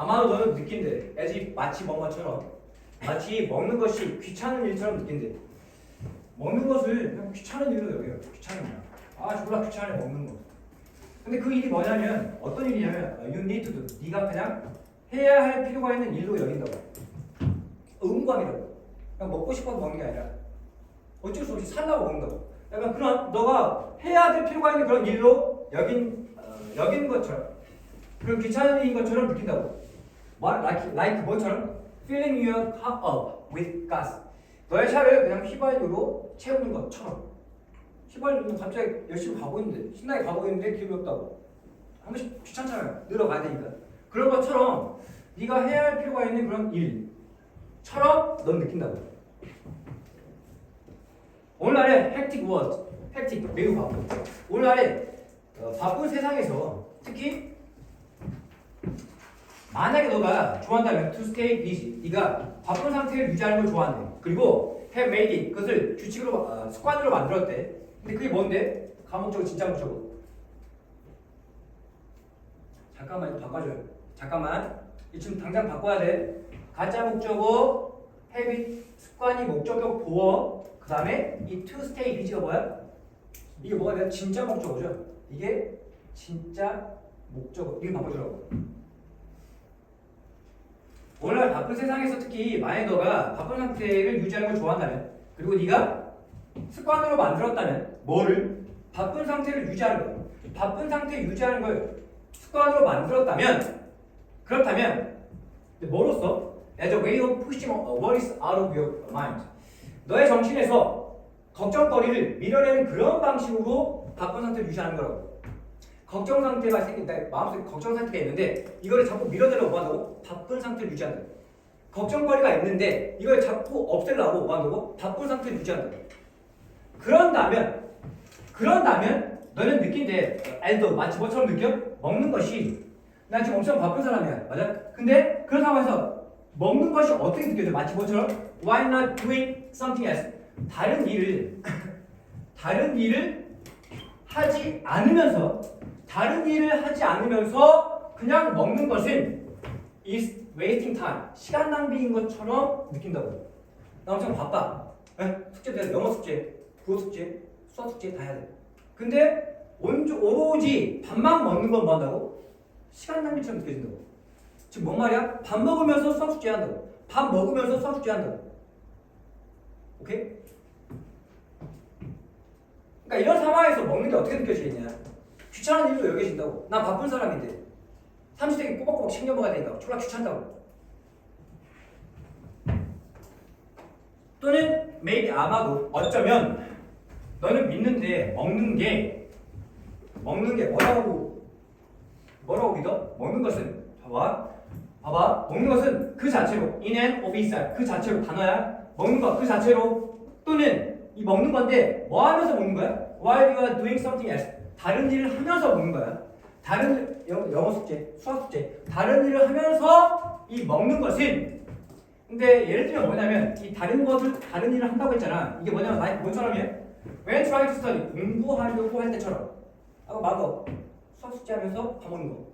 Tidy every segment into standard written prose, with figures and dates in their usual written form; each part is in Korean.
아마도 너는 느낀대. 마치 먹은 것처럼. 마치 먹는 것이 귀찮은 일처럼 느낀대. 먹는 것을 그냥 귀찮은 일로 여겨요. 귀찮은 일. 아, 졸라 귀찮아 먹는 거. 근데 그 일이 뭐냐면 어떤 일이냐면 you need to do. 네가 그냥 해야 할 필요가 있는 일로 여긴다고. 의무감이라고. 그냥 먹고 싶어서 먹는 게 아니라 어쩔 수 없이 살라고 먹는다고. 약간 그런 너가 해야 될 필요가 있는 그런 일로 여기는 것처럼 그런 귀찮은 일인 것처럼 느낀다고. like 뭐처럼? filling your cup up with gas. 너의 차를 그냥 휘발유로 채우는 것처럼. 휘발유는 갑자기 열심히 가고 있는데 신나게 가고 있는데 기름이 없다고. 한 번씩 귀찮잖아요. 늘어가야 되니까. 그런 것처럼 네가 해야 할 필요가 있는 그런 일처럼 넌 느낀다고. 오늘날의 hectic world, hectic 매우 바쁜. 오늘날의 바쁜 세상에서 특히 만약에 너가 좋아한다면 to stay busy, 네가 바쁜 상태를 유지하는 걸 좋아한대. 그리고 have made it, 그것을 규칙으로 습관으로 만들었대. 근데 그게 뭔데? 가목적으로 진짜 목적어. 잠깐만 이거 바꿔줘요. 잠깐만. 지금 당장 바꿔야 돼. 가짜 목적어, have 습관이 목적어 보어. 그 다음에 이 to stay busy가 뭐야? 이게 뭐가 돼요? 진짜 목적어죠. 이게 진짜 목적어. 이거 바꿔주라고. 오늘날 바쁜 세상에서 특히 만약 너가 바쁜 상태를 유지하는 걸 좋아한다면, 그리고 네가 습관으로 만들었다면 뭐를? 바쁜 상태를 유지하는 거. 바쁜 상태 유지하는 걸 습관으로 만들었다면, 그렇다면 뭐로써? As a way of pushing worries out of your mind. 너의 정신에서 걱정거리를 밀어내는 그런 방식으로 바쁜 상태를 유지하는 거라고. 걱정 상태가 생긴다. 마음속에 걱정 상태가 있는데 이거를 자꾸 밀어내려고 뭐 한다고? 바쁜 상태를 유지한다. 걱정거리가 있는데 이걸 자꾸 없애려고 뭐 한다고? 바쁜 상태를 유지한다. 그런다면 너는 느낀대. 알도 마치 뭐처럼 느껴? 먹는 것이 나 지금 엄청 바쁜 사람이야. 맞아? 근데 그런 상황에서 먹는 것이 어떻게 느껴져? 마치 뭐처럼? Why not doing something else? 다른 일을 하지 않으면서 그냥 먹는 것은 is wasting time. 시간 낭비인 것처럼 느낀다고. 나 엄청 바빠. 숙제도 해야 돼. 영어 숙제, 국어 숙제, 수학 숙제 다 해야 돼. 근데 오로지 밥만 먹는 건 뭐 한다고? 시간 낭비처럼 느껴진다고. 지금 뭔 말이야? 밥 먹으면서 수학 숙제 한다고. 밥 먹으면서 수학 숙제 한다고. 오케이? 그러니까 이런 상황에서 먹는 게 어떻게 느껴지겠냐? 귀찮은 일로 여겨진다고. 난 바쁜 사람인데 삼시세끼 꼬박꼬박 챙겨 먹어야 되니까 졸라 귀찮다고. 또는 maybe 아마도 어쩌면 너는 믿는데 먹는 게 뭐라고 믿어? 먹는 것은 봐봐 먹는 것은 그 자체로 in and of itself 그 자체로 단어야. 먹는 것 그 자체로. 또는 이 먹는 건데 뭐 하면서 먹는 거야? While you are doing something else. 다른 일을 하면서 먹는 거야. 다른 영어 숙제, 수학 숙제, 다른 일을 하면서 이 먹는 것은. 근데 예를 들면 뭐냐면 이 다른 일을 한다고 했잖아. 이게 뭐냐면 뭔처럼이야? When trying to study 공부하려고 할 때처럼. 마거 수학 숙제 하면서 밥 먹는 거.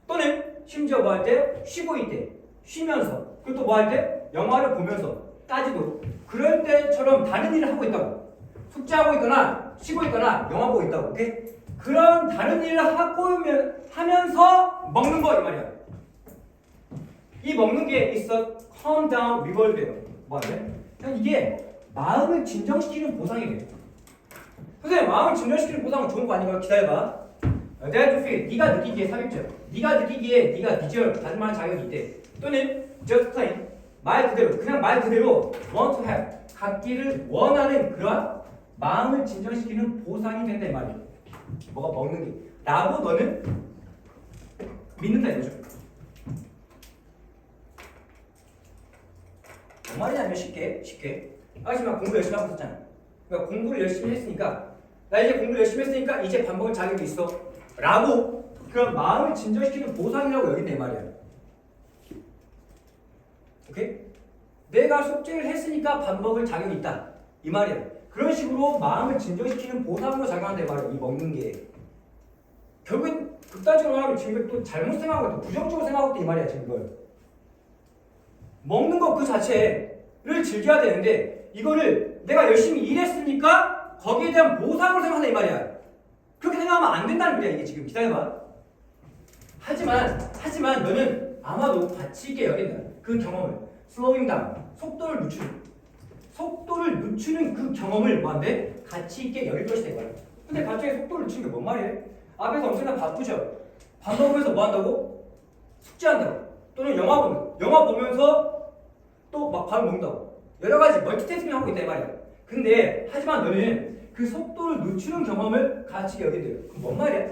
또는 심지어 뭐 할 때? 쉬고 있대. 쉬면서. 그리고 또 뭐 할 때? 영화를 보면서 따지고. 그럴 때처럼 다른 일을 하고 있다고. 숙제하고 있거나 쉬고 있거나 영화 보고 있다고. 오케이? 그런 다른 일을 하면서 먹는 거 이 말이야. 이 먹는 게 있어 calm down reward예요. 뭐 하래? 이게 마음을 진정시키는 보상이래요. 선생님 마음을 진정시키는 보상은 좋은 거 아닌가요? 기다려봐. That to feel. 네가 느끼기에 삽입죠. 네가 느끼기에 네가 deserve 받을 만한 자격이 있대. 또는 just plain 말 그대로 그냥 말 그대로 want to have 갖기를 원하는 그런 마음을 진정시키는 보상이 된다 이 말이죠. 뭐가 먹는 게 라고 너는 믿는다 이거죠. 뭔 말이냐면 쉽게 아시지만 공부 열심히 하고 있었잖아. 그러니까 공부를 열심히 했으니까 나 이제 공부를 열심히 했으니까 이제 밥 먹을 자격이 있어 라고 그런 마음을 진정시키는 보상이라고 여긴다 이 말이야. 오케이? 내가 숙제를 했으니까 밥 먹을 자격이 있다 이 말이야. 그런 식으로 마음을 진정시키는 보상으로 작용한다 이 말이야. 이 먹는 게. 결국엔 극단적으로 말하면 지금 이걸 또 잘못 생각하고 또 부정적으로 생각하고 있다 이 말이야 지금 이걸. 먹는 것 그 자체를 즐겨야 되는데 이거를 내가 열심히 일했으니까 거기에 대한 보상으로 생각한다 이 말이야. 그렇게 생각하면 안 된다는 거야 이게 지금. 기다려봐. 하지만 너는 아마도 가치 있게 여긴다. 그 경험을 slowing down, 속도를 늦추는 그 경험을 뭐한데? 가치 있게 여길 것이다 이거야. 근데 갑자기 속도를 늦추는 게 뭔 말이야? 앞에서 엄청나 바쁘죠. 밥 먹으면서 뭐 한다고? 숙제한다고. 또는 영화 보면서 또 막 밥을 먹는다고. 여러 가지 멀티태스킹 하고 있다 이 말이야. 근데 하지만 너는 그 속도를 늦추는 경험을 가치 있게 여긴대요. 그럼 뭔 말이야?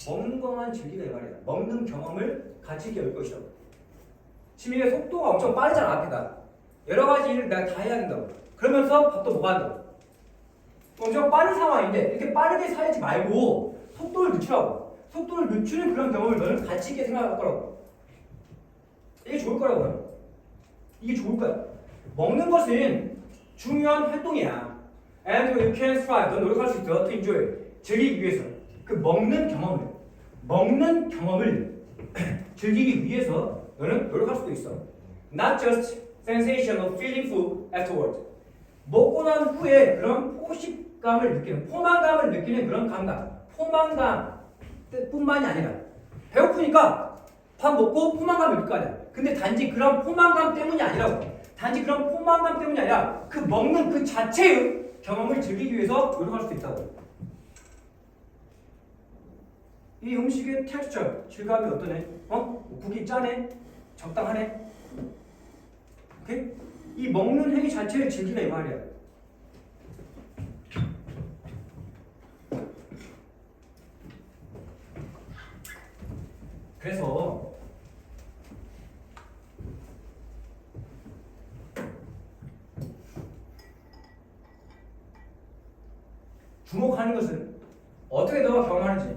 먹는 것만 즐기다 이 말이야. 먹는 경험을 가치 있게 여길 것이다. 지금 이게 속도가 엄청 빠르잖아 앞에다. 여러 가지 일을 내가 다 해야 된다고. 그러면서 밥도 먹어야 한다고. 엄청 빠른 상황인데 이렇게 빠르게 살지 말고 속도를 늦추라고. 속도를 늦추는 그런 경험을 너는 가치 있게 생각할 거라고. 이게 좋을 거라고요. 이게 좋을 거야. 먹는 것은 중요한 활동이야. And you can strive. 넌 노력할 수 있어. To enjoy. 즐기기 위해서. 그 먹는 경험을 즐기기 위해서 너는 노력할 수도 있어. Not just sensation of feeling full afterward. 먹고 난 후에 그런 포식감을 느끼는, 포만감을 느끼는 그런 감각. 포만감 뿐만이 아니라 배고프니까 밥 먹고 포만감을 느낄 거 아니야. 근데 단지 그런 포만감 때문이 아니라고. 단지 그런 포만감 때문이 아니라 그 먹는 그 자체의 경험을 즐기기 위해서 노력할 수도 있다고. 이 음식의 텍스처, 질감이 어떠네? 국이 짜네? 적당하네? 오케이? 이 먹는 행위 자체를 즐기라 이 말이야. 그래서 주목하는 것은 어떻게 너가 경험하는지,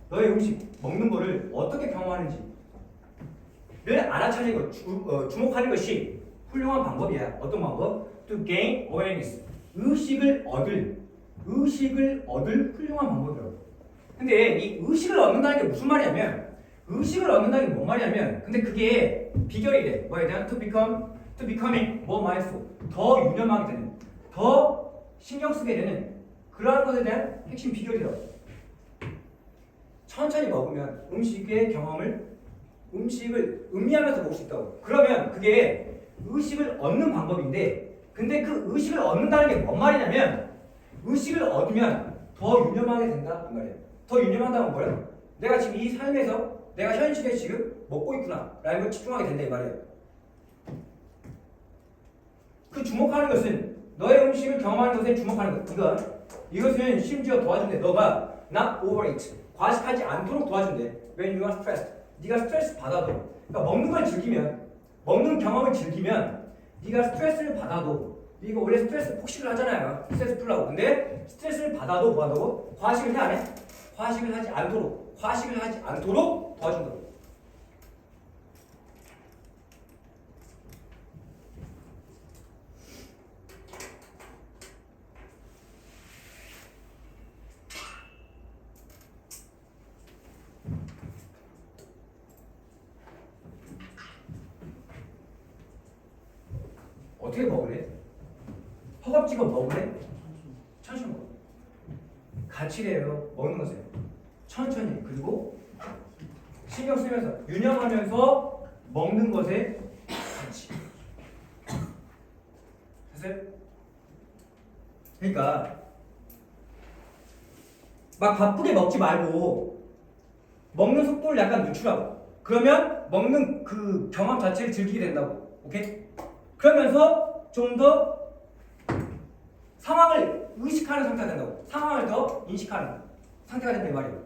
너의 음식 먹는 거를 어떻게 경험하는지를 알아차리는 것, 주목하는 것이 훌륭한 방법이야. 어떤 방법? To gain awareness. 의식을 얻을 훌륭한 방법이라고. 근데 이 의식을 얻는다는 게 무슨 말이냐면, 의식을 얻는다는 게 뭔 말이냐면, 근데 그게 비결이래. 뭐에 대한 to becoming more mindful. 더 유념하게 되는, 더 신경 쓰게 되는 그러한 것에 대한 핵심 비결이라고. 천천히 먹으면 음식의 경험을, 음식을 음미하면서 먹을 수 있다고. 그러면 그게 의식을 얻는 방법인데, 근데 그 의식을 얻는다는 게 뭔 말이냐면, 의식을 얻으면 더 유념하게 된다 이 말이야. 더 유념한다는 건 뭐야? 내가 지금 이 삶에서 내가 현실에 지금 먹고 있구나 라는 걸 집중하게 된다 이 말이야. 그 주목하는 것은 너의 음식을 경험하는 것에 주목하는 것. 이것은 심지어 도와준대. 너가 not overeat, 과식하지 않도록 도와준대. When you are stressed, 네가 스트레스 받아도, 그러니까 먹는 걸 즐기면, 먹는 경험을 즐기면 네가 스트레스를 받아도, 네가 원래 스트레스 폭식을 하잖아요. 스트레스 풀라고. 근데 스트레스를 받아도 뭐하다고? 과식을 해 안 해? 과식을 하지 않도록 도와준다고. 어떻게 먹으래? 허겁지겁 먹으래? 천천히 먹어. 가치래요. 먹는 것에 천천히, 그리고 신경 쓰면서 유념하면서 먹는 것에 가치. 됐어요? 그러니까 막 바쁘게 먹지 말고 먹는 속도를 약간 늦추라고. 그러면 먹는 그 경험 자체를 즐기게 된다고. 오케이? 그러면서 좀 더 상황을 의식하는 상태가 된다고. 상황을 더 인식하는 상태가 된다 이 말이에요.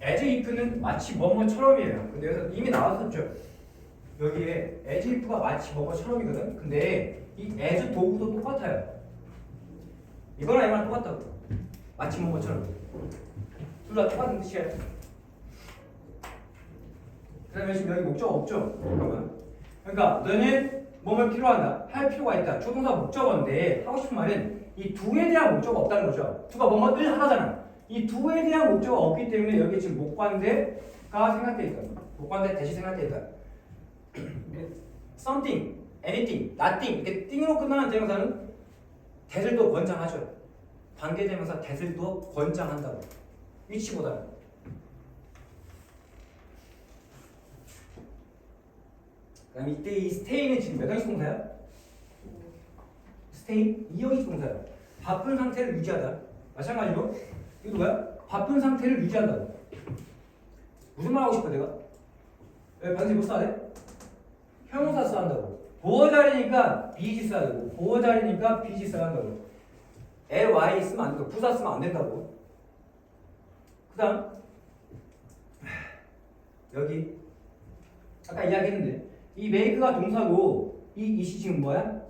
as if는 마치 뭐뭐처럼이에요. 근데 여기서 이미 나왔었죠. 여기에 as if가 마치 뭐뭐처럼이거든. 근데 이 as 도구도 똑같아요. 이거랑 이거랑 똑같다고. 마치 뭐뭐처럼. 둘 다 똑같은 뜻이에요. 그다음에 지금 여기 목적 없죠? 그러면 그러니까 너는 뭐뭐 필요하다. 할 필요가 있다. 조동사 목적어인데 하고 싶은 말은 이 두에 대한 목적어가 없다는 거죠. 두가 뭐뭐를 하나잖아. 이 두에 대한 목적어가 없기 때문에 여기 지금 목관대가 생략돼 있다. 목관대 대시 생략돼 있다. something, anything, nothing 이렇게 띵으로 끝나는 대명사는 that을도 권장하죠. 관계대명사 that을도 권장한다고. 위치보다는. 그다음 이때 이 stay는 지금 몇 형식 동사야? stay 2형식 동사야. 바쁜 상태를 유지하다. 마찬가지로 이거 뭐야? 바쁜 상태를 유지한다고. 무슨 말 하고 싶어 내가? 왜 반드시 뭐 써야 돼? 형용사 써야 한다고. 보어자리니까 BG 써야 되고 보어자리니까 BG 써야 한다고. ly 쓰면 안 되고 부사 쓰면 안 된다고. 그 다음 여기 아까 이야기했는데 이 make가 동사고 이 it이 지금 뭐야?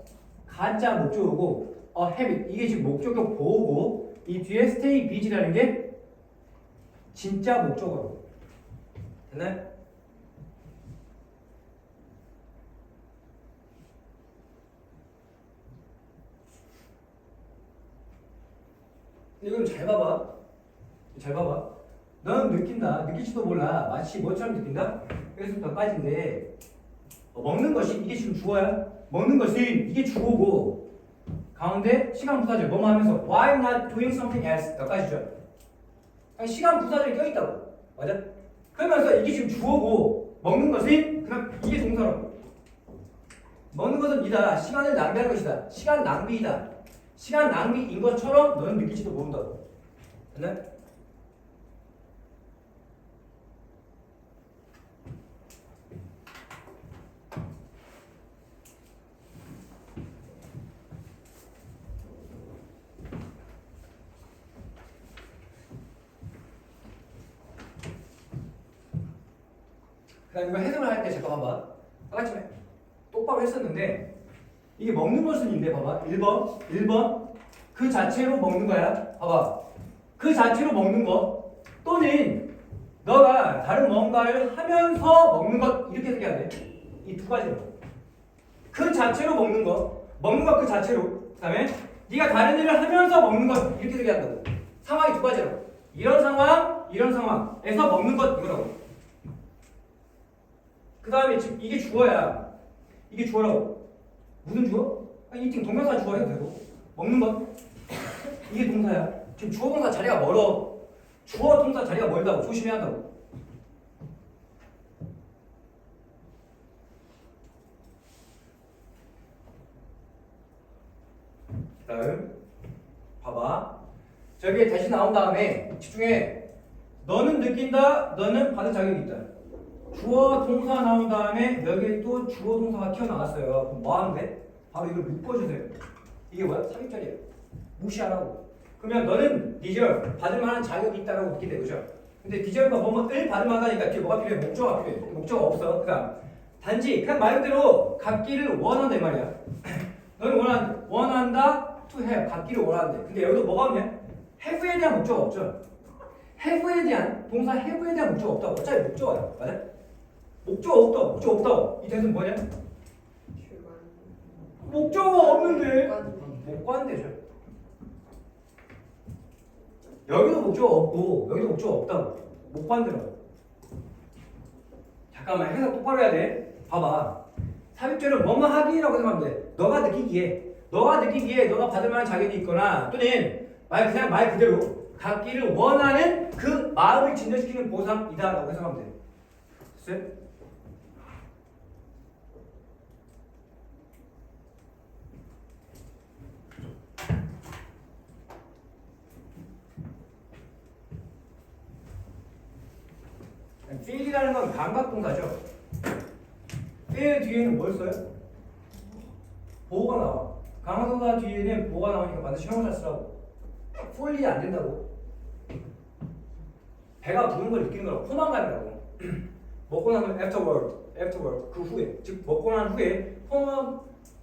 가짜 목적어고 have 이게 지금 목적어 보호고 이 뒤에 stay busy라는 게 진짜 목적어로. 됐나요? 이건 잘 봐봐. 잘 봐봐. 너는 느낀다. 느낄지도 몰라. 마치 뭐처럼 느낀다? 여기서부터까지인데 먹는 것이 이게 지금 주어야. 먹는 것이 이게 주어고 가운데 시간 부사절 뭐뭐 하면서 why not doing something else 여기까지죠. 시간 부사절이 껴있다고. 맞아? 그러면서 이게 지금 주어고 먹는 것이 그럼 이게 동사라고. 먹는 것은 이다. 시간을 낭비하는 것이다. 시간 낭비이다. 시간 낭비인 것처럼 너는 느끼지도 모른다고. 됐나요? 그다음 이거 해석을 할 때 잠깐 봐봐. 아까 전에 똑바로 했었는데 이게 먹는 것은인데 봐봐. 1번 그 자체로 먹는 거야. 봐봐. 그 자체로 먹는 것 또는 너가 다른 뭔가를 하면서 먹는 것 이렇게 해석해야 돼. 이 두 가지로. 그 자체로 먹는 것 그 자체로. 그 다음에 네가 다른 일을 하면서 먹는 것 이렇게 해석해야 한다고. 상황이 두 가지로. 이런 상황에서 먹는 것 이거라고. 그 다음에 이게 주어야. 이게 주어라고. 무슨 주어? 이팅 동명사 주어 해도 되고. 먹는 것. 이게 동사야. 지금 주어 동사 자리가 멀어. 주어 동사 자리가 멀다고. 조심해야 한다고. 다음 봐봐. 저기에 다시 나온 다음에 집중해. 너는 느낀다. 너는 받을 자격이 있다. 주어 동사 나온 다음에 여기에 또 주어 동사가 튀어나왔어요. 그럼 뭐 하면 돼? 바로 이걸 묶어주세요. 이게 뭐야? 3일짜리야. 무시하라고. 그러면 너는 deserve 받을 만한 자격이 있다라고 느낀대. 그죠? 근데 deserve가 뭐뭐를 받을 만하니까 뒤에 뭐가 필요해? 목적어가 필요해. 목적어가 없어. 그러니까 단지 그냥 말 그대로 갖기를 원한다 이 말이야. 너는 원한다 to have 갖기를 원하는데 근데 여기도 뭐가 없냐? have에 대한 목적어가 없죠. have에 대한 동사 have에 대한 목적어가 없다고. 어차피 목적어야. 맞아? 목적어 없다고. 이 대는 뭐냐? 목적어가 없는데 목관대죠. 여기도 목적어 없고 여기도 목적어 없다고. 목관대라고. 잠깐만 해석 똑바로 해야 돼. 봐봐. 삽입절은 뭐뭐 하기라고 생각하면 돼. 너가 느끼기에 너가 받을 만한 자격이 있거나 또는 그냥 말 그대로 갖기를 원하는 그 마음을 진정시키는 보상이다라고 해석하면 돼. 됐어요? feel이라는 건 감각동사죠. feel 뒤에는 뭘 써요? 보호가 나와. 감각동사 뒤에는 보호가 나오니까 반드시 형용사 쓰라고. fully 안 된다고. 배가 부른 걸 느끼는 거라고. 포만감이라고. 먹고 나면 afterward 그 후에 즉 먹고 난 후에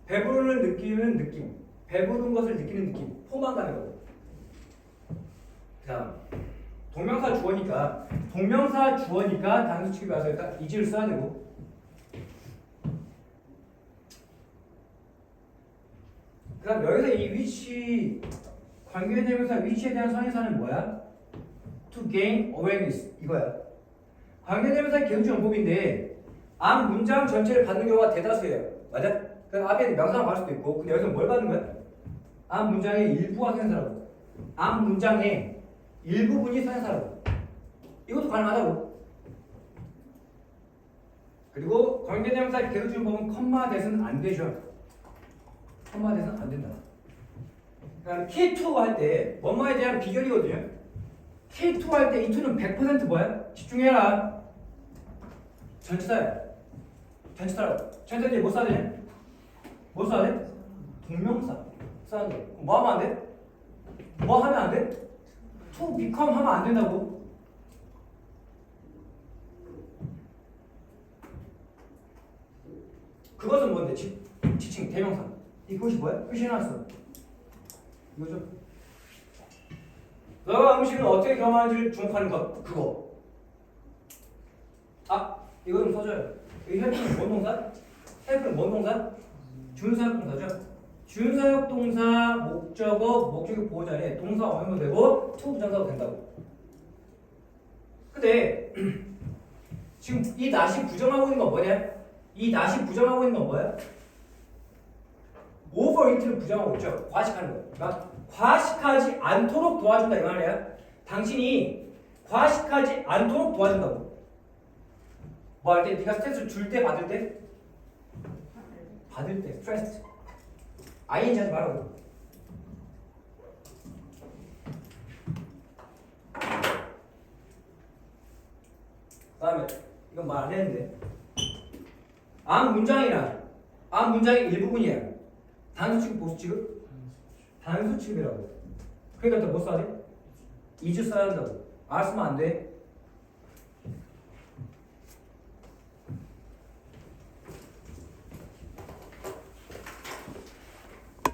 배부름을 느끼는 느낌, 배부른 것을 느끼는 느낌, 포만감이라고. 자, 동명사 주어니까 단수 취급이 와서 일단 이지를 써야 되고 그럼 여기서 이 위치 관계대명사 위치에 대한 선행사는 뭐야? To gain awareness 이거야. 관계대명사 개수정법인데 앞 문장 전체를 받는 경우가 대다수예요. 맞아? 그럼 앞에 명사만 받을 수도 있고 근데 여기서 뭘 받는 거야? 앞 문장의 일부가 선행사라고. 앞 문장의 일부분이 선행사라고. 이것도 가능하다고. 그리고 관계대명사 개수정법은 컴마 대서는 안 되죠. 컴마 대서는 안 된다. 그러니까 K2 할 때 뭐뭐에 대한 비결이거든요. K2 할 때 이 2는 100% 뭐야? 집중해라. 전치사야. 전치사라고. 전치사 뒤에 뭐 써야 되냐? 뭐 써야 돼? 동명사 써야 돼. 뭐 하면 안 돼? 뭐 하면 안 돼? To become 하면 안 된다고. 그것은 뭔데? 지칭 대명사. 이것이 뭐야? 표시해놨어. 이거죠? 너가 음식을 어떻게 경험하는지를 주목하는 것. 그거. 아, 이거 좀 써줘요. 이 헬프는 뭔 동사? 헬프는 뭔 동사? 준사역 동사죠. 준사역 동사 목적어 목적격 보호 자리에 동사 어명도 되고 to 부정사도 된다고. 근데 지금 이 낫이 부정하고 있는 건 뭐냐? 이 낫이 부정하고 있는 건 뭐야? overeat를 부정하고 있죠. 과식하는 거. 그러니까 과식하지 않도록 도와준다 이 말이야. 당신이 과식하지 않도록 도와준다고. 뭐 할 때? 네가 스트레스를 줄 때 받을 때? 받을 때 스트레스. ing 하지 말라고. 그다음에 이건 말 안 했는데 앞 문장이나 앞 문장의 일부분이야. 단수 취급, 보수 취급? 단수 취급이라고. 그러니까 또 뭐 써야 돼? is 써야 한다고. r 쓰면 안 돼.